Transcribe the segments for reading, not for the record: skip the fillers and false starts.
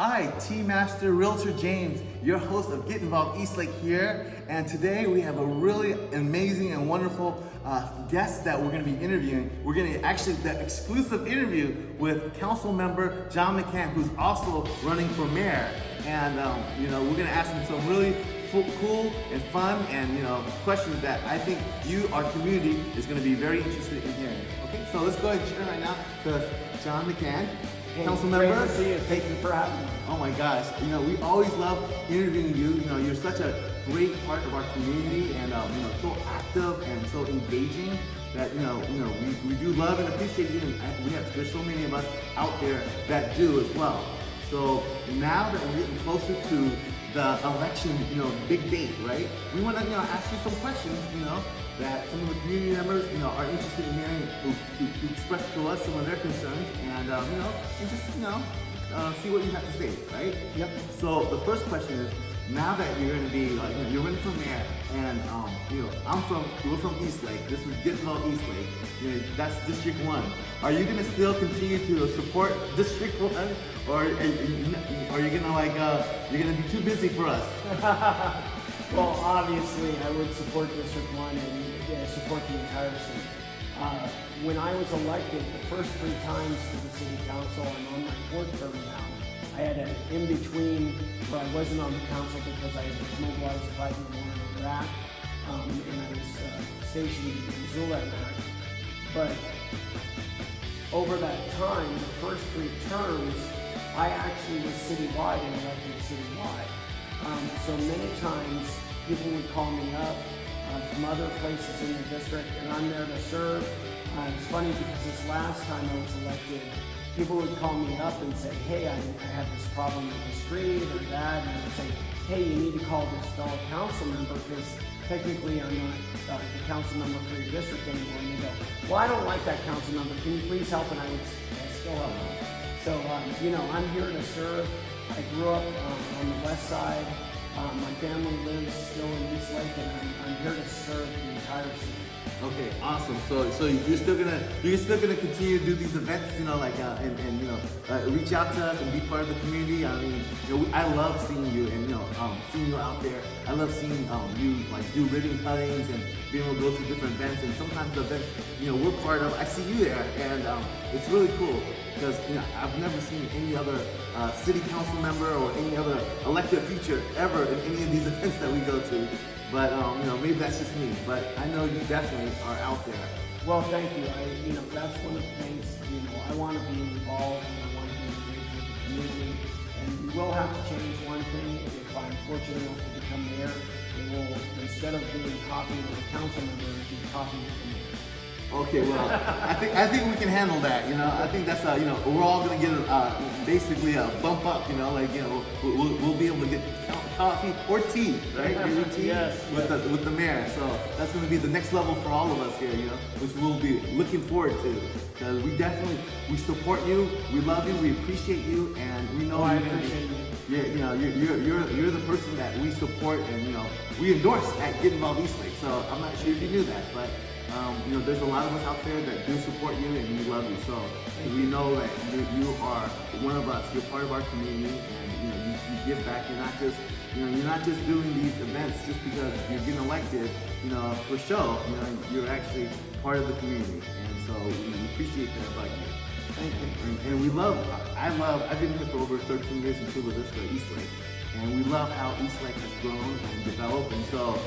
Hi, Master Realtor James, your host of Get Involved Eastlake here, and today we have a really amazing and wonderful guest that we're going to be interviewing. We're going to actually the exclusive interview with Councilmember John McCann, who's also running for mayor, and we're going to ask him some really cool and fun and questions that I think you, our community, is going to be very interested in hearing. Okay, so let's go ahead and turn right now to John McCann. Hey, Councilmember. great to see you. Thank you for having me. Oh my gosh, we always love interviewing you. You're such a great part of our community, and so active and so engaging that we do love and appreciate you. And there's so many of us out there that do as well. So now that we're getting closer to the election, big date, right? We want to ask you some questions, that some of the community members, are interested in hearing, who express to us some of their concerns, and just see what you have to say, right? Yep. So the first question is, now that you're going to be you're running for mayor, and we're from Eastlake. This is Get Involved Eastlake. That's District 1. Are you going to still continue to support District 1, or are you going to you're going to be too busy for us? Well, obviously, I would support District 1 and support the entire city. When I was elected the first 3 times to the city council, I'm on my 4th term now. I had an in-between where I wasn't on the council because I was mobilized to fight in the war in Iraq, and I was stationed in Missoula in Iraq. But over that time, the first 3 terms, I actually was citywide and elected citywide. So many times people would call me up from other places in the district, and I'm there to serve. It's funny because this last time I was elected, people would call me up and say, hey, I have this problem with the street or that, and I would say, hey, you need to call this fellow council member because technically I'm not the council member for your district anymore. And they go, well, I don't like that council member. Can you please help? And I would still help them. So, I'm here to serve. I grew up on the west side. My family lives still in Eastlake, and I'm here to serve the entire city. Okay, awesome. So you're still gonna continue to do these events, and reach out to us and be part of the community. I mean, I love seeing you and seeing you out there. I love seeing you do ribbon cuttings and being able to go to different events. And sometimes the events we're part of, I see you there, and it's really cool because I've never seen any other city council member or any other elected official ever in any of these events that we go to. But maybe that's just me. But I know you definitely are out there. Well, thank you. That's one of the things. I want to be involved and I want to be engaged with the community. And we will have to change one thing. If I'm fortunate enough to become mayor, it will, instead of being coffee with a council member, it'll be coffee with the mayor. Okay, well, I think we can handle that. I think that's we're all gonna get basically a bump up. We'll be able to get coffee or tea, right? Maybe tea Yes, with the mayor. So that's gonna be the next level for all of us here. Which we'll be looking forward to, because we support you, we love you, we appreciate you, and we know I you're gonna appreciate be, you're the person that we support and we endorse at Get Involved Eastlake. So I'm not sure if you knew that, but. There's a lot of us out there that do support you and we love you. So we know that you are one of us. You're part of our community, and you give back. You're not just doing these events just because you're getting elected, for show. You're actually part of the community, and so we appreciate that about you. Thank you. And I've been here for over 13 years in Chula Vista, Eastlake. And we love how Eastlake has grown and developed, and so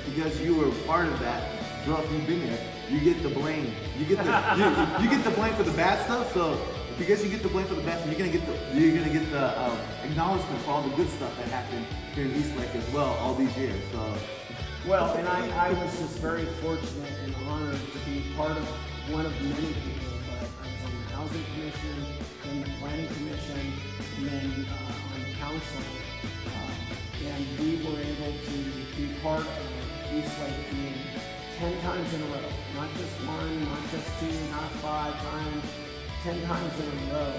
because you were part of that. Well, if you've been there, you get the blame. You get the blame for the bad stuff. So because you get the blame for the bad stuff, you're gonna get the acknowledgement for all the good stuff that happened here in Eastlake as well all these years. So well, and I was just very fortunate and honored to be part of one of many people. But I was on the housing commission, then the planning commission, and then on the council, and we were able to be part of Eastlake being 10 times in a row, not just 1, not just 2, not 5 times, 10 times in a row,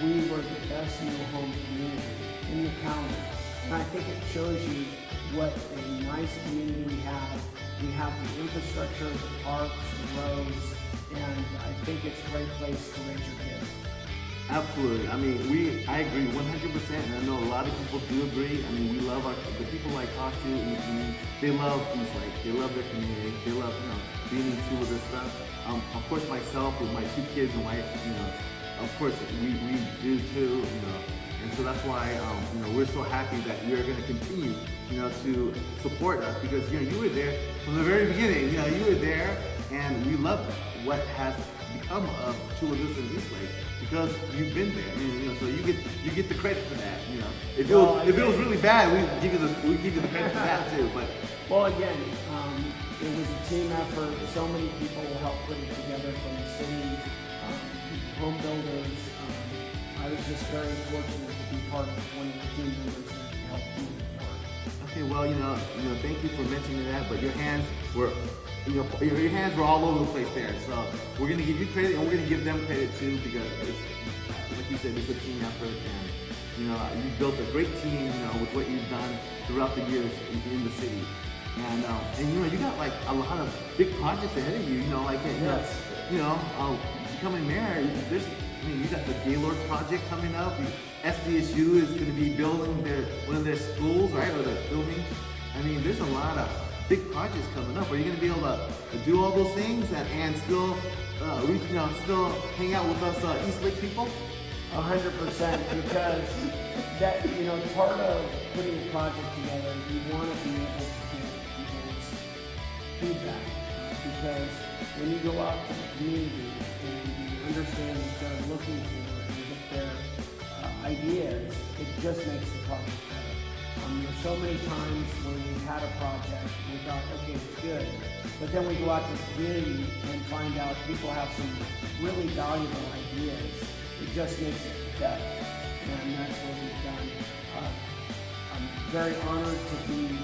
we were the best new home community in the county. And I think it shows you what a nice community we have. We have the infrastructure, the parks, the roads, and I think it's a great place to raise your kids. Absolutely. I mean, I agree 100%, and I know a lot of people do agree. I mean, we love the people I talk to in the community. They love Eastlake. They love their community. They love, being in Chula Vista. Of course, myself with my 2 kids and wife, of course, we do too, and so that's why, we're so happy that you're going to continue, to support us because, you were there from the very beginning. You were there, and we love what has become of Chula Vista and Eastlake because you've been there. So you get the credit for that. If it was really bad, we'd give you the credit for that too. But well, again, it was a team effort. So many people helped put it together from the city, home builders. I was just very fortunate to be part of one of the team members that helped do the work. okay, well, thank you for mentioning that. But your hands were. Your hands were all over the place there. So we're gonna give you credit, and we're gonna give them credit too, because it's, like you said, it's a team effort, and you built a great team, with what you've done throughout the years in the city, and you got like a lot of big projects ahead of you. Yes. Becoming mayor. You got the Gaylord project coming up. SDSU is going to be building one of their schools, right? Or they're filming. There's a lot of big projects coming up. Are you going to be able to do all those things and still, still hang out with us Eastlake people? 100%, because that, part of putting a project together, you want to be able to get people's feedback, because when you go out to the community and you understand what they're looking for and you get their ideas, it just makes the project better. There's so many times when we had a project, we thought, okay, it's good, but then we go out to the community and find out people have some really valuable ideas. It just makes it better, and that's what we've done. I'm very honored to be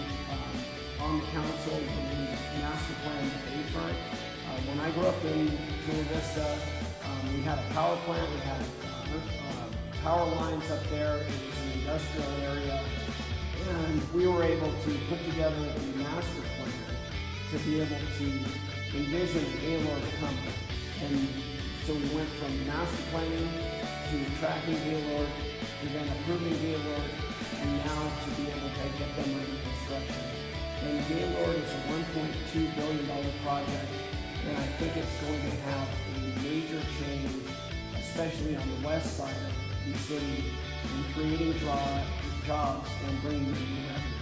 on the council when we master plan the Bayfront. When I grew up in Chula Vista, we had a power plant, we had power lines up there. It was an industrial area. And we were able to put together a master plan to be able to envision Gaylord coming. And so we went from master planning to tracking Gaylord to then approving Gaylord, and now to be able to get them under construction. And Gaylord is a $1.2 billion project, and I think it's going to have a major change, especially on the west side of the city, in creating jobs and bringing in new revenue.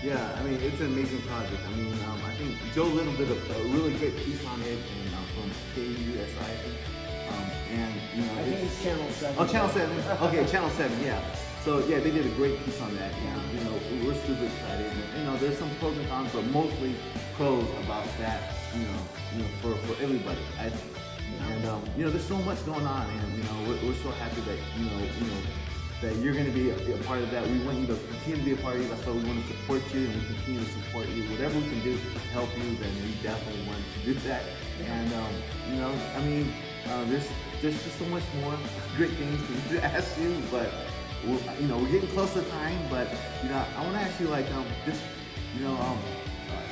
Yeah, it's an amazing project. I think Joe Little did a really great piece on it, and from KUSI, I think. I think it's Channel 7. Oh, Channel 7. Okay, Channel 7. Yeah. So yeah, they did a great piece on that. And, we're super excited. And, there's some pros and cons, but mostly pros about that. For everybody, I think. And there's so much going on, and we're so happy that that you're going to be a part of that. We want you to continue to be a part of it. That's why we want to support you, and we continue to support you. Whatever we can do to help you, then we definitely want to do that. And there's just so much more great things to ask you, but we're getting close to time. But I want to ask you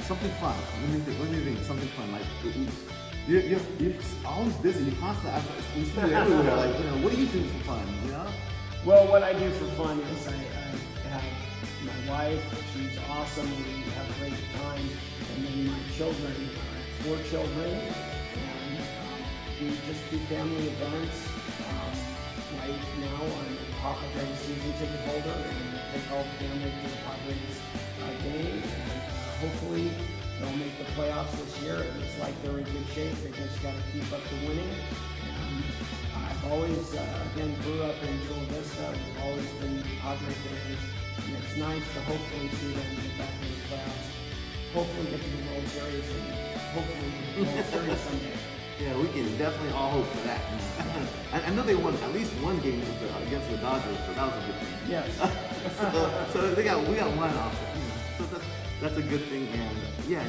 something fun. Let me think something fun. Like you're always busy. You're constantly. We see you everywhere. What do you do for fun? Well, what I do for fun is I have my wife. She's awesome. We have a great time. And then my children, 4 children, and we just do family events. Right now, I'm a Padres season ticket holder, and take all the family to the Padres game. And hopefully, they'll make the playoffs this year. It looks like they're in good shape. They just got to keep up the winning. I've always, again, grew up in Chula Vista. We've always been Padre fans, and it's nice to hopefully see them get back in the playoffs. Hopefully get to the World Series, and hopefully the World Series someday. Yeah, we can definitely all hope for that. I know they won at least one game against the Dodgers, so that was a good thing. Yes. so we got one off. So that's a good thing. And yeah,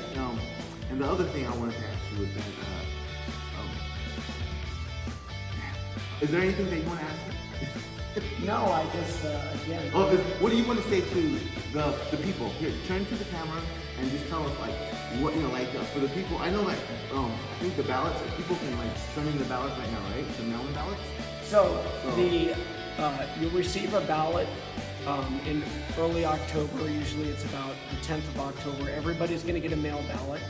and the other thing I wanted to ask you was that. Is there anything that you want to ask me? No, I just, again. What do you want to say to the people? Here, turn to the camera and just tell us, what, for the people. I know, I think the ballots, people can, turn in the ballots right now, right? The mail-in ballots? So you'll receive a ballot in early October. Usually it's about the 10th of October. Everybody's going to get a mail ballot,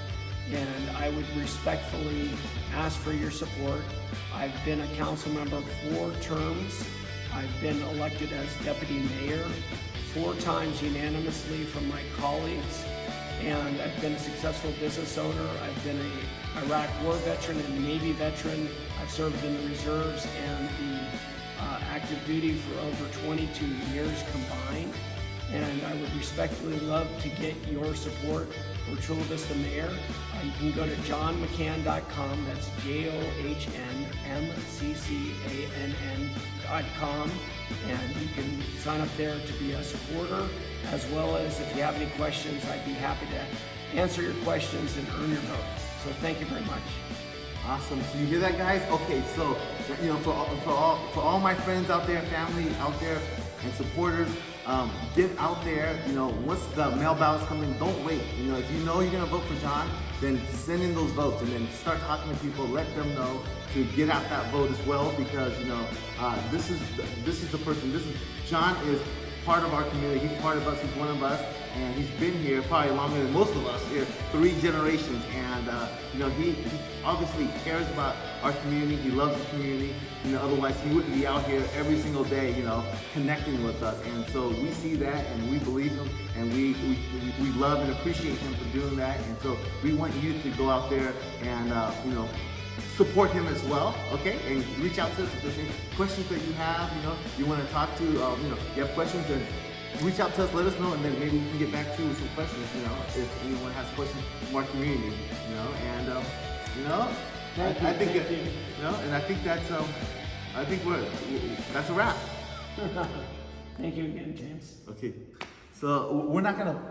and I would respectfully ask for your support. I've been a council member 4 terms. I've been elected as deputy mayor 4 times unanimously from my colleagues, and I've been a successful business owner. I've been a Iraq War veteran and a Navy veteran. I've served in the reserves and the active duty for over 22 years combined, and I would respectfully love to get your support for Chula Vista Mayor. You can go to johnmccann.com, that's JohnMccann.com, and you can sign up there to be a supporter, as well as if you have any questions, I'd be happy to answer your questions and earn your vote. So thank you very much. Awesome. So you hear that, guys? Okay, so for all my friends out there, family out there, and supporters, get out there. Once the mail ballots come in, don't wait. If you know you're gonna vote for John, then send in those votes and then start talking to people. Let them know to get out that vote as well, because this is the person. John is part of our community. He's part of us. He's one of us, and he's been here probably longer than most of us here, 3 generations. And he obviously cares about our community. He loves the community. Otherwise he wouldn't be out here every single day, connecting with us. And so we see that, and we believe him, and we love and appreciate him for doing that. And so we want you to go out there and support him as well, okay? And reach out to us if there's any questions that you have, you want to talk to, you have questions, then reach out to us, let us know, and then maybe we can get back to you with some questions, if anyone has questions from our community, and I think that's a wrap. Thank you again, James. Okay, so we're not gonna